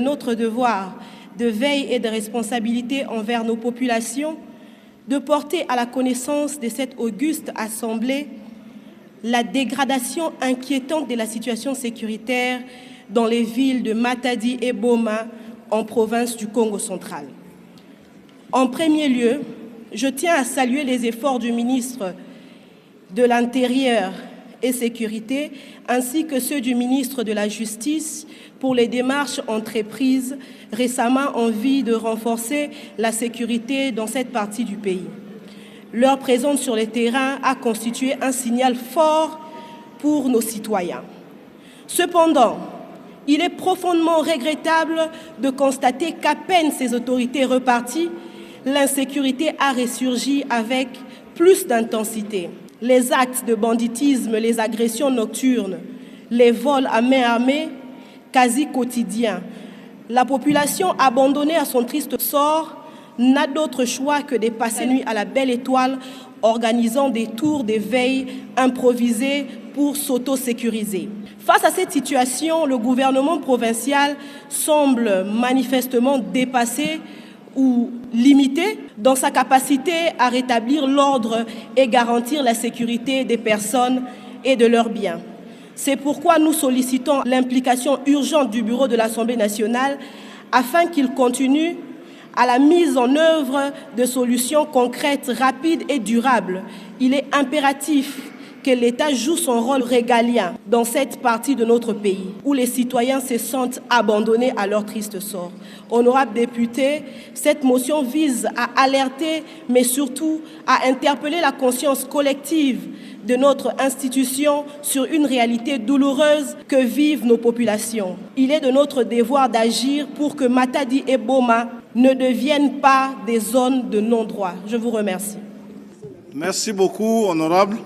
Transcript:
Notre devoir de veille et de responsabilité envers nos populations, de porter à la connaissance de cette auguste Assemblée la dégradation inquiétante de la situation sécuritaire dans les villes de Matadi et Boma, en province du Congo central. En premier lieu, je tiens à saluer les efforts du ministre de l'Intérieur et Sécurité, ainsi que ceux du ministre de la Justice pour les démarches entreprises récemment en vue de renforcer la sécurité dans cette partie du pays. Leur présence sur le terrain a constitué un signal fort pour nos citoyens. Cependant, il est profondément regrettable de constater qu'à peine ces autorités reparties, l'insécurité a ressurgi avec plus d'intensité. Les actes de banditisme, les agressions nocturnes, les vols à main armée, quasi quotidiens. La population abandonnée à son triste sort n'a d'autre choix que de passer la nuit à la belle étoile, organisant des tours de veille improvisés pour s'auto-sécuriser. Face à cette situation, le gouvernement provincial semble manifestement dépassé ou limité dans sa capacité à rétablir l'ordre et garantir la sécurité des personnes et de leurs biens. C'est pourquoi nous sollicitons l'implication urgente du Bureau de l'Assemblée nationale afin qu'il continue à la mise en œuvre de solutions concrètes, rapides et durables. Il est impératif que l'État joue son rôle régalien dans cette partie de notre pays, où les citoyens se sentent abandonnés à leur triste sort. Honorables députés, cette motion vise à alerter, mais surtout à interpeller la conscience collective de notre institution sur une réalité douloureuse que vivent nos populations. Il est de notre devoir d'agir pour que Matadi et Boma ne deviennent pas des zones de non-droit. Je vous remercie. Merci beaucoup, honorable.